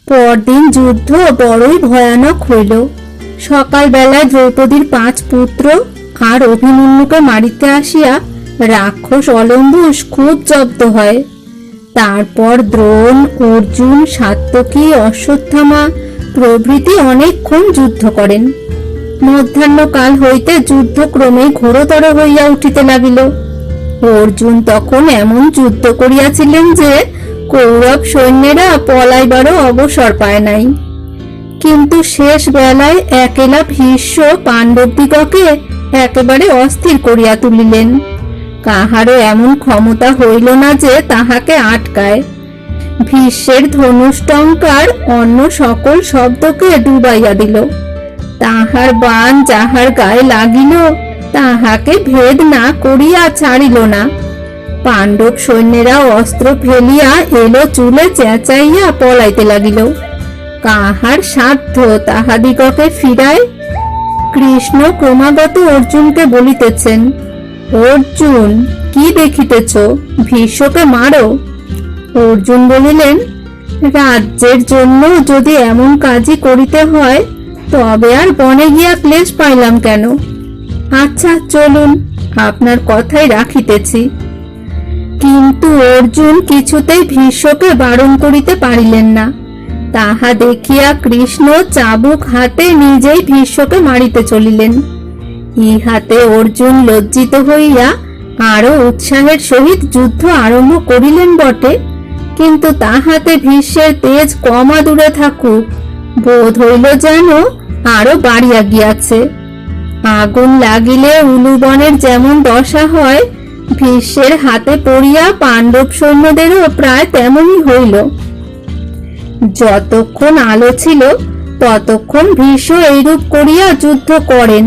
পরদিন যুদ্ধ বড়ই ভয়ানক হইল। সকালবেলায় দ্রৌপদীর 5 পুত্র আর অভিমন্যুকে মারিতে আসিয়া রাক্ষস অলম্বুস খুব জব্দ হয়। তারপর দ্রোণ, অর্জুন, সাত্যকী, অশ্বত্থামা প্রভৃতি অনেকক্ষণ যুদ্ধ করেন। মধ্যাহ্নকাল হইতে যুদ্ধ ক্রমে ঘোরতর হইয়া উঠিতে লাগিল। অর্জুন তখন এমন যুদ্ধ করিয়াছিলেন যে কৌরব সৈন্যেরা পলাইবারও অবসর পায় নাই। কিন্তু শেষ বেলায় একেলা ভীষ্ম পাণ্ডবদিগকে একেবারে অস্থির করিয়া তুলিলেন। কাহারও এমন ক্ষমতা হইল না যে তাহাকে আটকায়। ভীষ্মের ধনুষ্টঙ্কার অন্য সকল শব্দকে ডুবাইয়া দিল। তাহার বাণ যাহার গায়ে লাগিল তাহাকে ভেদ না করিয়া ছাড়িল না। পাণ্ডব সৈন্যেরা অস্ত্র ফেলিয়া এলো চুলে চেঁচাইয়া পলাইতে লাগিল। কাহার সাধ্য তাহাদিগকে ফিরায়? কৃষ্ণ ক্রমাগত অর্জুনকে বলিতেছেন, অর্জুন, কি দেখিতেছ? ভীষ্মকে মারো। অর্জুন বলিলেন, রাজ্যের জন্য যদি এমন কাজই করিতে হয় তবে আর বনে গিয়া ক্লেশ পাইলাম কেন? আচ্ছা চলুন, আপনার কথাই রাখিতেছি। কিন্তু অর্জুন কিছুতেই ভীষ্মকে বারণ করিতে পারিলেন না। তাহা দেখিয়া কৃষ্ণ চাবুক হাতে নিজেই ভীষ্মকে মারিতে চলিলেন। ইহাতে অর্জুন লজ্জিত হইয়া আরো উৎসাহের সহিত যুদ্ধ আরম্ভ করিলেন বটে, কিন্তু তাহাতে ভীষ্মের তেজ কমা দূরে থাকুক, বোধ হইল যেন আরো বাড়িয়া গিয়াছে। আগুন লাগিলে উলুবনের যেমন দশা হয়, ভীষ্মের হাতে পড়িয়া পাণ্ডব সৈন্যদেরও প্রায় তেমনই হইল। যতক্ষণ আলো ছিল ততক্ষণ ভীষ্ম এইরূপ করিয়া যুদ্ধ করেন।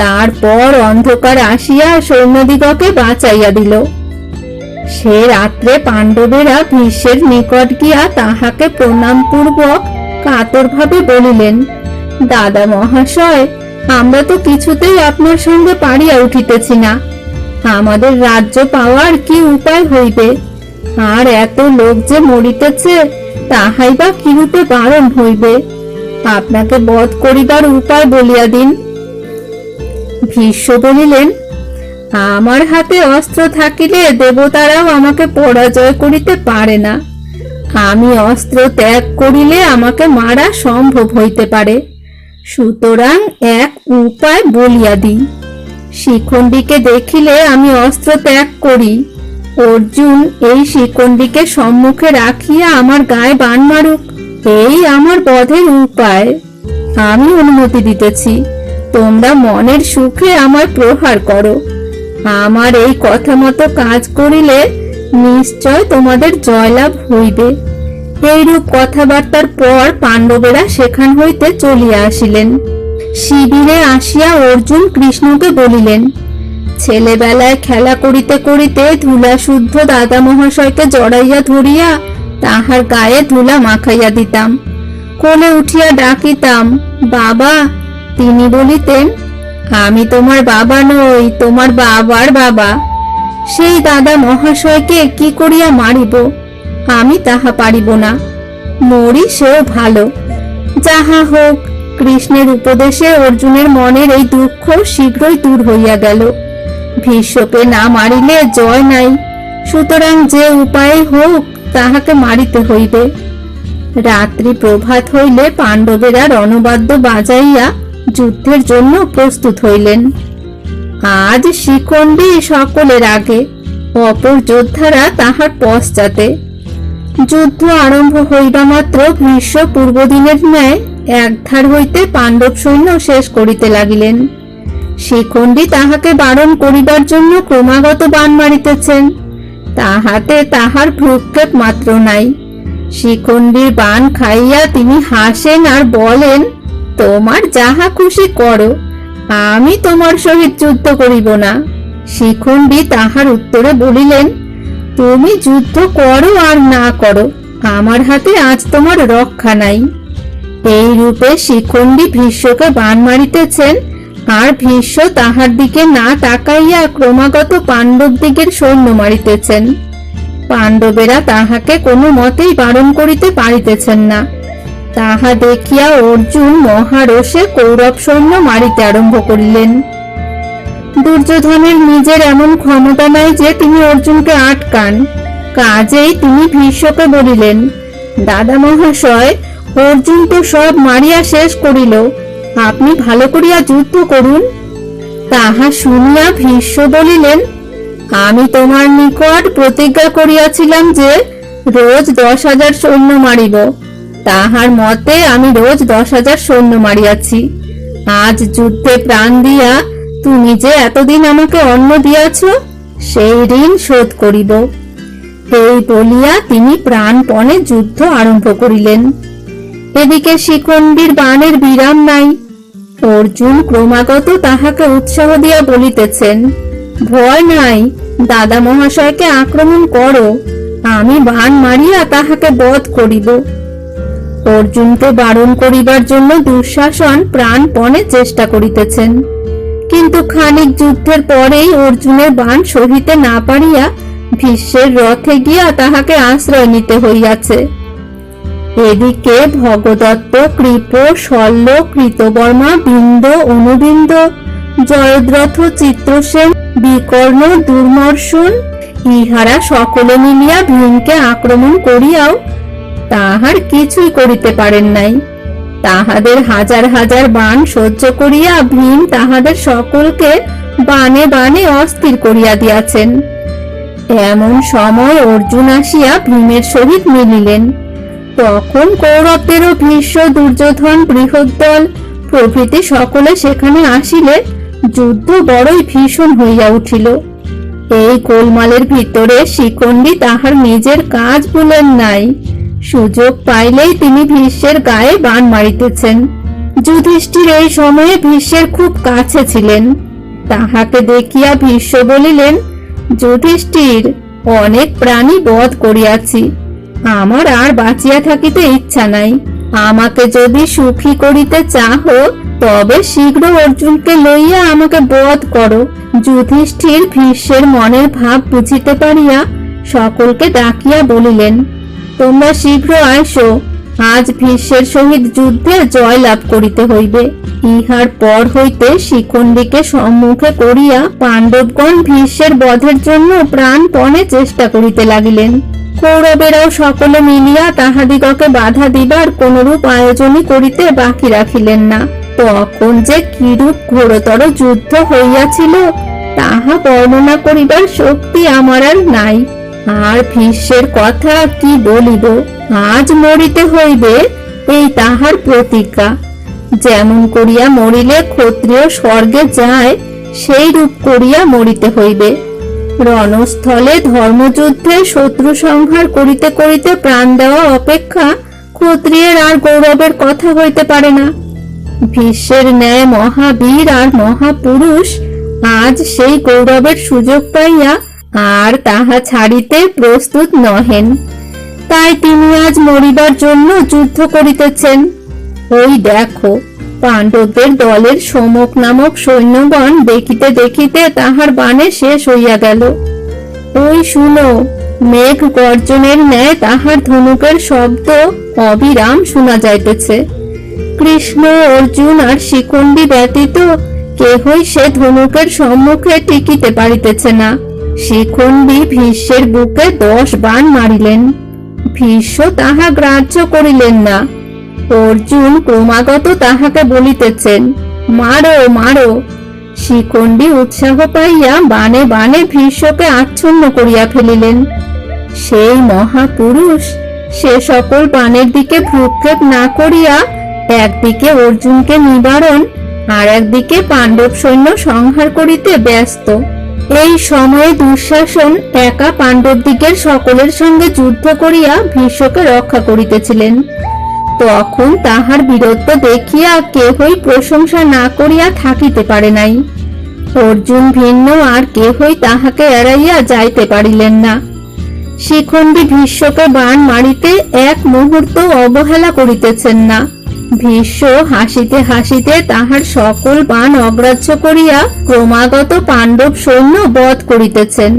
তারপর অন্ধকার আসিয়া সৈন্যদিগকে বাঁচাইয়া দিল। সে রাত্রে পাণ্ডবেরা ভীষ্মের নিকট গিয়া তাহাকে প্রণাম পূর্বক কাতরভাবে বলিলেন, দাদা মহাশয়, আমরা তো কিছুতেই আপনার সঙ্গে পারিয়া উঠিতেছি না। আমাদের রাজ্য পাওয়ার কি উপায় হইবে? আর এত লোক যে মরিতেছে তাহাই বা কিরূপে বারণ হইবে? আপনাকে বধ করিবার উপায় বলিয়া দিন। ভীষ্ম বলিলেন, আমার হাতে অস্ত্র থাকিলে দেবতারাও আমাকে পরাজয় করিতে পারে না। আমি অস্ত্র ত্যাগ করিলে আমাকে মারা সম্ভব হইতে পারে। সুতরাং এক উপায় বলিয়া দিই। শিখণ্ডীকে দেখিলে আমি অস্ত্র ত্যাগ করি। অর্জুন এই শিখণ্ডীকে সম্মুখে রাখিয়া আমার গায়ে বাণ মারুক, এই আমার বধের উপায়। আমি অনুমতি দিতেছি, তোমরা মনের সুখে আমার প্রহার করো। আমার এই কথা মতো কাজ করিলে নিশ্চয় তোমাদের জয়লাভ হইবে। এইরূপ কথাবার্তার পর পাণ্ডবেরা সেখান হইতে চলিয়া আসিলেন। শিবিরে আসিয়া অর্জুন কৃষ্ণকে বলিলেন, ছেলেবেলায় খেলা করিতে করিতে ধুলা শুদ্ধ দাদা মহাশয়কে জড়াইয়া ধরিয়া তাহার গায়ে ধুলা মাখাইয়া দিতাম। কোলে উঠিয়া ডাকিতাম, বাবা। তিনি বলিতেন, আমি তোমার বাবা নই, তোমার বাবার বাবা। সেই দাদা মহাশয়কে কি করিয়া মারিব? আমি তাহা পারিব না। মরি সেও ভালো। যাহা হোক, কৃষ্ণের উপদেশে অর্জুনের মনের এই দুঃখ শীঘ্রই দূর হইয়া গেল। ভীষ্মকে না মারিলে জয় নাই, সুতরাং যে উপায়ে হোক তাহাকে মারিতে হইবে। রাত্রি প্রভাত হইলে পাণ্ডবেরা রণবাদ্য বাজাইয়া যুদ্ধের জন্য প্রস্তুত হইলেন। আজ শিখণ্ডী সকলের আগে, অপর যোদ্ধারা তাহার পশ্চাতে। যুদ্ধ আরম্ভ হইবা মাত্র ভীষ্ম পূর্বদিনের ন্যায় একধার হইতে পাণ্ডব সৈন্য শেষ করিতে লাগিলেন। শিখণ্ডী তাহাকে বারণ করিবার জন্য ক্রমাগত বাণ মারিতেছেন, তাহাতে তাহার ভ্রুক্ষেপ মাত্র নাই। শিখণ্ডীর বাণ খাইয়া তিনি হাসেন আর বলেন, তোমার যাহা খুশি করো, আমি তোমার সহিত যুদ্ধ করিব না। শিখণ্ডী তাহার উত্তরে বলিলেন, তুমি যুদ্ধ করো আর না করো, আমার হাতে আজ তোমার রক্ষা নাই। এই রূপে শিখণ্ডী ভীষ্মকে বাণ মারিতেছেন, আর ভীষ্ম তাহার দিকে না তাকাইয়া ক্রমাগত পাণ্ডব দিগের সৈন্য মারিতেছেন। পাণ্ডবেরা তাহাকে কোনো মতেই বারণ করিতে পারিতেছেন না। তাহা দেখিয়া অর্জুন মহারোষে কৌরব সৈন্য মারিতে আরম্ভ করিলেন। দুর্যোধনের নিজের এমন ক্ষমতা নাই যে তিনি অর্জুনকে আটকান। কাজেই তিনি ভীষ্মকে বলিলেন, দাদা মহাশয়, অর্জুন তো সব মারিয়া শেষ করিল, আপনি ভালো করিয়া যুদ্ধ করুন। তাহা শুনিয়া ভীষ্ম বলিলেন, আমি তোমার নিকট প্রতিজ্ঞা করিয়াছিলাম যে রোজ 10,000 সৈন্য মারিব। তাহার মতে আমি রোজ 10,000 সৈন্য মারিয়াছি। আজ যুদ্ধে প্রাণ দিয়া তুমি যে এতদিন আমাকে অন্ন দিয়াছ, সেই ঋণ শোধ করিব। এই বলিয়া তিনি প্রাণপণে যুদ্ধ আরম্ভ করিলেন। এদিকে শিখণ্ডীর বাণের বিরাম নাই। অর্জুন ক্রমাগত তাহাকে উৎসাহ দিয়া বলিতেছেন, ভয় নাই, দাদা মহাশয়কে আক্রমণ করো, আমি বাণ মারিয়া তাহাকে বধ করিব। অর্জুনকে বারণ করিবার জন্য দুঃশাসন প্রাণপণে চেষ্টা করিতেছেন, কিন্তু খানিক যুদ্ধের পরেই অর্জুনের বাণ সহিতে না পারিয়া ভীষ্মের রথে গিয়া তাহাকে আশ্রয় নিতে হইয়াছে। এদিকে ভগদত্ত, কৃপ, শল্য, কৃতবর্মা, বিন্দ, অনুবিন্দ, জয়দ্রথ, চিত্রসেন, বিকর্ণ, দুর্মর্শন ইহারা সকলে মিলিয়া ভীমকে আক্রমণ করিয়াও তাহার কিছুই করিতে পারেন নাই। তাহাদের হাজার হাজার বাণ সহ্য করিয়া ভীম তাহাদের সকলকে বাণে বাণে অস্থির করিয়া দিয়াছেন। এমন সময় অর্জুন আসিয়া ভীমের সহিত মিলিলেন। তখন কৌরবদেরও ভীষ্ম, দুর্যোধন, বৃহদ্দল প্রভৃতি সকলে সেখানে আসিলে যুদ্ধ বড়ই ভীষণ হইয়া উঠিল। এই গোলমালের ভিতরে শিখণ্ডী তাহার নিজের কাজ ভুলেন নাই। সুযোগ পাইলেই তিনি ভীষ্মের গায়ে বাণ মারিতেছেন। যুধিষ্ঠির এই সময়ে ভীষ্মের খুব কাছে ছিলেন। তাহাকে দেখিয়া ভীষ্ম বলিলেন, যুধিষ্ঠির, অনেক প্রাণী বধ করিয়াছি, আমার আর বাঁচিয়া থাকিতে ইচ্ছা নাই। আমাকে যদি সুখী করিতে চাহ, তবে শীঘ্র অর্জুনকে লইয়া আমাকে বধ করো। যুধিষ্ঠির ভীষ্মের মনের ভাব বুঝিতে পারিয়া সকলকে ডাকিয়া বলিলেন, তোমরা শীঘ্র আইসো, আজ ভীষ্মের সহিত যুদ্ধে জয় লাভ করিতে হইবে। ইহার পর হইতে শিখণ্ডীকে সম্মুখে করিয়া পাণ্ডবগণ ভীষ্মের বধের জন্য প্রাণপণে চেষ্টা করিতে লাগিলেন। কৌরবেরাও সকলে মিলিয়া তাহাদিগকে বাধা দিবার কোনরূপ আয়োজনই করিতে বাকি রাখিলেন না। তখন যে কিরূপ ঘোরতর যুদ্ধ হইয়াছিল তাহা বর্ণনা করিবার শক্তি আমার আর নাই। আর ভীষ্মের কথা কি বলিব, আজ মরিতে হইবে, এই তাহার প্রতিজ্ঞা। যেমন করিয়া মরিলে ক্ষত্রিয় স্বর্গে যায়, সেই রূপ করিয়া মরিতে হইবে। রণস্থলে ধর্মযুদ্ধে শত্রু সংহার করিতে করিতে প্রাণ দেওয়া অপেক্ষা ক্ষত্রিয়ের আর গৌরবের কথা হইতে পারে না। ভীষ্মের ন্যায় মহাবীর আর মহাপুরুষ আজ সেই গৌরবের সুযোগ পাইয়া আর তাহা ছাড়িতে প্রস্তুত নহেন। তাই তিনি আজ মরিবার জন্য যুদ্ধ করিতেছেন। ওই দেখো, পাণ্ডবদের দলের সমক নামক সৈন্যগণ দেখিতে দেখিতে তাহার বাণে শেষ হইয়া গেল। ওই শুনো, মেঘ গর্জনের ন্যায় তাহার ধনুকের শব্দ অবিরাম শোনা যাইতেছে। কৃষ্ণ, অর্জুন আর শিখণ্ডী ব্যতীত কেহই সে ধনুকের সম্মুখে টিকিতে পারিতেছে না। শিখণ্ডী ভীষ্মের বুকে 10 বাণ মারিলেন। ভীষ্ম তাহা গ্রাহ্য করিলেন না। অর্জুন ক্রমাগত তাহাকে বলিতেছেন, মারো মারো। শিখণ্ডী উৎসাহ পাইয়া বাণে বাণে ভীষ্মকে আচ্ছন্ন করিয়া ফেলিলেন। সেই মহাপুরুষ সে সকল বাণের দিকে ভ্রুক্ষেপ না করিয়া একদিকে অর্জুনকে নিবারণ আর একদিকে পাণ্ডব সৈন্য সংহার করিতে ব্যস্ত। এই সময়ে দুঃশাসন একা পাণ্ডবদিগের সকলের সঙ্গে যুদ্ধ করিয়া ভীষ্মকে রক্ষা করিতেছিলেন। তখন তাহার বীরত্ব দেখিয়া কেহই প্রশংসা না করিয়া থাকিতে পারে নাই। অর্জুন ভিন্ন আর কেহই তাহাকে এড়াইয়া যাইতে পারিলেন না। শিখণ্ডী ভীষ্মকে বাণ মারিতে এক মুহূর্ত অবহেলা করিতেছেন না। ভীষ্ম হাসিতে হাসিতে তাহার সকল বাণ অগ্রাহ্য করিয়া ক্রমাগত পাণ্ডব সৈন্য বধ করিতেছেন।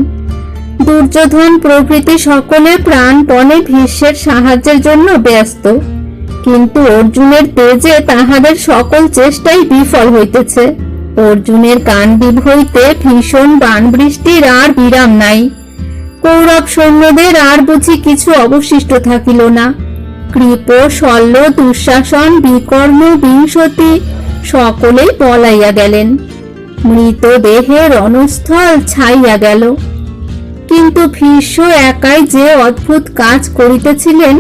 দুর্যোধন প্রভৃতি সকলে প্রাণপণে ভীষ্মের সাহায্যের জন্য ব্যস্ত। কিন্তু অর্জুনের তেজে তাহাদের সকল চেষ্টাই বিফল হইতেছে। অর্জুনের গান্ডীব হইতে ভীষণ বাণ বৃষ্টির আর বিরাম নাই। কৌরব সৈন্যদের আর বুঝি কিছু অবশিষ্ট থাকিল না। কৃপ, শল্য, দুঃশাসন, বিকর্ম, বিংশতি সকলেই পলাইয়া গেলেন। মৃতদেহে রণস্থল ছাইয়া গেল। কিন্তু ভীষ্ম একাই যে অদ্ভুত কাজ করিতেছিলেন,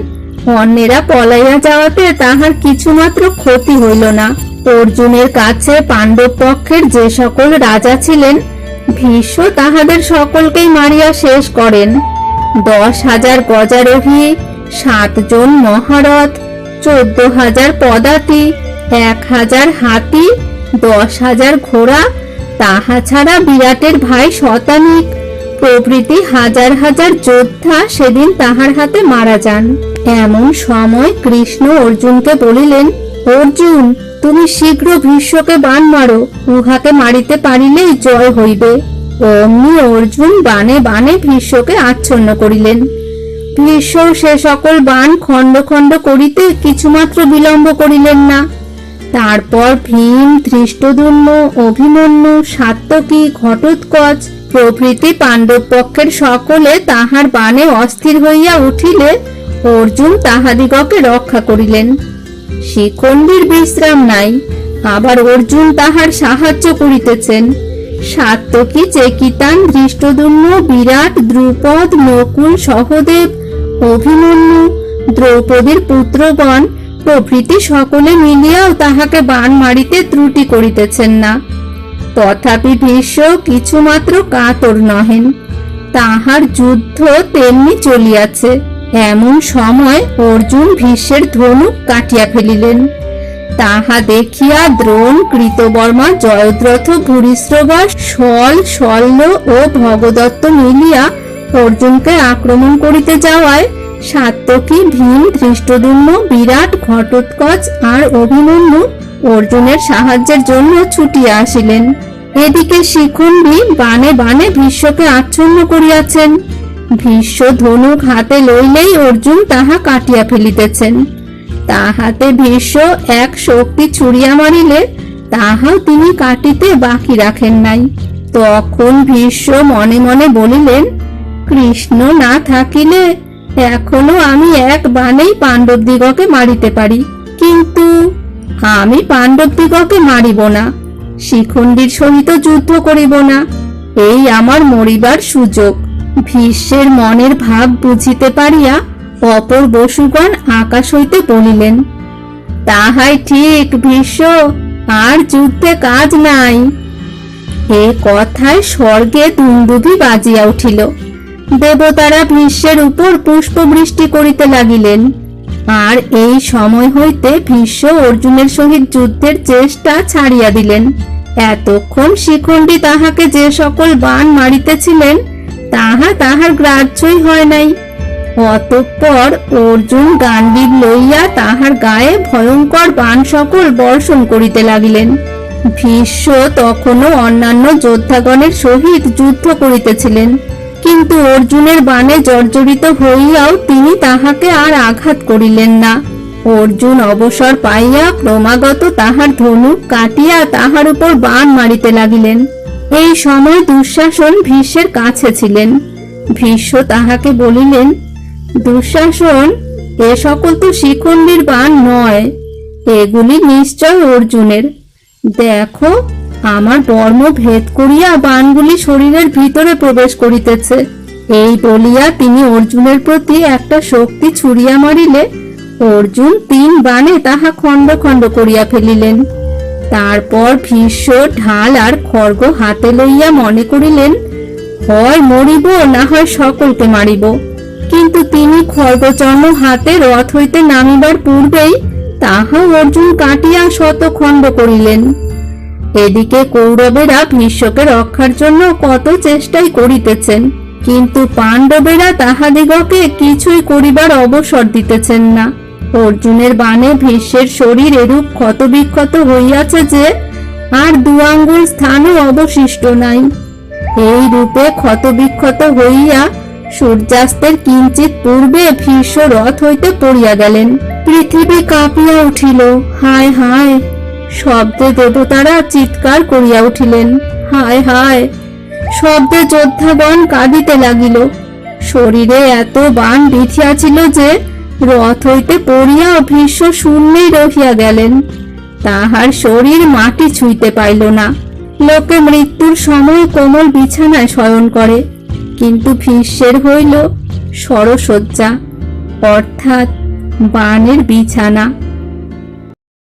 অন্যেরা পলাইয়া যাওয়াতে তাহার কিছুমাত্র ক্ষতি হইল না। অর্জুনের কাছে পাণ্ডব পক্ষের যে সকল রাজা ছিলেন, ভীষ্ম তাহাদের সকলকেই মারিয়া শেষ করেন। 10,000 গজারোহী, 7 জন মহারথ, 14,000 পদাতি, 1,000 হাতি, 10,000 ঘোড়া, তাহা ছাড়া বিরাটের ভাই শতানিক প্রভৃতি হাজার হাজার যোদ্ধা সেদিন তাহার হাতে মারা যান। এমন সময় কৃষ্ণ অর্জুনকে বলিলেন, অর্জুন, তুমি শীঘ্র ভীষ্মকে বাণ মারো, উহাকে মারিতে পারিলেই জয় হইবে। অমনি অর্জুন বাণে বাণে ভীষ্মকে আচ্ছন্ন করিলেন। ভীষ্ম সে সকল বাণ খণ্ড খণ্ড করিতে কিছুমাত্র বিলম্ব করিলেন না। তারপর ভীম, ধৃষ্টদ্যুম্ন, অভিমন্যু, সাত্যকী, ঘটোৎকচ প্রভৃতি পাণ্ডব পক্ষের সকলে তাহার বাণে অস্থির হইয়া উঠিলে অর্জুন তাহাদিগকে রক্ষা করিলেন। শিখণ্ডীর বিশ্রাম নাই, আবার অর্জুন তাহার সাহায্য করিতেছেন। সাত্যকী, চেকিতান, ধৃষ্টদ্যুম্ন, বিরাট, দ্রুপদ, নকুল, সহদেব, অভিমন্যু, দ্রৌপদীর পুত্রগণ প্রভৃতি সকলে মিলিয়াও তাহাকে বাণ মারিতে ত্রুটি করিতেছেন না। তথাপি ভীষ্ম কিছুমাত্র কাতর নহেন, তাহার যুদ্ধ তেমনি চলিয়াছে। এমন সময় অর্জুন ভীষ্মের ধনুক কাটিয়া ফেলিলেন। তাহা দেখিয়া দ্রোণ, কৃতবর্মা, জয়দ্রথ, ভূরিশ্রবা, শল, শল্য ও ভগদত্ত মিলিয়া অর্জুনকে আক্রমণ করিতে যাওয়ায় সাত্যকী, ভীম, ধৃষ্টদ্যুম্ন, বিরাট, ঘটোৎকচ আর অভিমন্যু অর্জুনের সাহায্যের জন্য ছুটিয়া আসিলেন। এদিকে শিখণ্ডী বাণে বাণে ভীষ্মকে আচ্ছন্ন করিয়াছেন। ভীষ্ম ধনুক হাতে লইলেই অর্জুন তাহা কাটিয়া ফেলিতেছেন। তাহাতে ভীষ্ম এক শক্তি ছুড়িয়া মারিলে তাহাও তিনি কাটিতে বাকি রাখেন নাই। তখন ভীষ্ম মনে মনে বলিলেন, কৃষ্ণ না থাকিলে এখনো আমি এক বাণেই পাণ্ডবদিগকে মারিতে পারি, কিন্তু আমি পাণ্ডবদিগকে মারিব না, শিখণ্ডীর সহিত যুদ্ধ করিব না, এই আমার মরিবার সুযোগ। ভীষ্মের মনের ভাব বুঝিতে পারিয়া অপর বসুগণ আকাশ হইতে বলিলেন, তাহাই ঠিক ভীষ্ম, আর যুদ্ধে কাজ নাই। এ কথায় স্বর্গে দুন্দুভি বাজিয়া উঠিল। দেবতারা ভীষ্মের উপর পুষ্প বৃষ্টি করিতে লাগিলেন। আর এই সময় হইতে ভীষ্ম অর্জুনের সহিত যুদ্ধের চেষ্টা ছাড়িয়া দিলেন। এতক্ষণ শিখণ্ডী তাহাকে যে সকল বাণ মারিতেছিলেন তাহা তাহার গ্রাহ্যই হয় নাই। অতঃপর অর্জুন গান্ডীব লইয়া তাহার গায়ে ভয়ঙ্কর বাণ সকল বর্ষণ করিতে লাগিলেন। ভীষ্ম তখনও অন্যান্য যোদ্ধাগণের সহিত যুদ্ধ করিতেছিলেন, কিন্তু অর্জুনের বাণে জর্জরিত হইয়াও তিনি তাহাকে আর আঘাত করিলেন না। অর্জুন অবসর পাইয়া ক্রমাগত তাহার ধনুক কাটিয়া তাহার উপর বাণ মারিতে লাগিলেন। এই সময় দুঃশাসন ভীষ্মের কাছে ছিলেন। ভীষ্ম তাহাকে বলিলেন, দুঃশাসন, এ সকল তো শিখণ্ডীর বাণ নয়, এগুলি নিশ্চয় অর্জুনের। দেখো, আমার বর্ম ভেদ করিয়া বাণগুলি শরীরের ভিতরে প্রবেশ করিতেছে। এই বলিয়া তিনি অর্জুনের প্রতি একটা শক্তি ছুড়িয়া মারিলে অর্জুন 3 বাণে তাহা খণ্ড খণ্ড করিয়া ফেলিলেন। তারপর ভীষ্ম ঢাল আর খড়গ হাতে লইয়া মনে করিলেন, হয় মরিব না হয় সকলকে মারিব। কিন্তু তিনি খড়গচর্ম হাতে রথ হইতে নামিবার পূর্বেই তাহা অর্জুন কাটিয়া শতখণ্ড করিলেন। এদিকে কৌরবেরা ভীষ্মকে রক্ষার জন্য কত চেষ্টাই করিতেছেন, কিন্তু পাণ্ডবেরা তাহাদিগকে কিছুই করিবার অবসর দিতেছেন না। অর্জুনের বাণে ভীষ্মের শরীর এরূপ ক্ষত বিক্ষত হইয়াছে যে আর 2 আঙ্গুল স্থানও অবশিষ্ট নাই। এই রূপে ক্ষত বিক্ষত হইয়া সূর্যাস্তের কিঞ্চিত পূর্বে ভীষ্ম রথ হইতে পড়িয়া গেলেন। পৃথিবী কাঁপিয়া উঠিল। হায় হায়! শব্দে দেবতারা চিৎকার করিয়া উঠিলেন। হায় হায়! শব্দে যোদ্ধাগণ কাঁদিতে লাগিল। শরীরে এত বাণ বিঁধিয়াছিল যে রথ হইতে পড়িয়া ভীষ্ম শূন্যেই রহিয়া গেলেন। তাহার শরীর মাটি ছুঁইতে পাইল না। লোকে মৃত্যুর সময় কোমল বিছানায় শয়ন করে, কিন্তু ভীষ্মের হইল সরসজ্জা, অর্থাৎ বাণের বিছানা।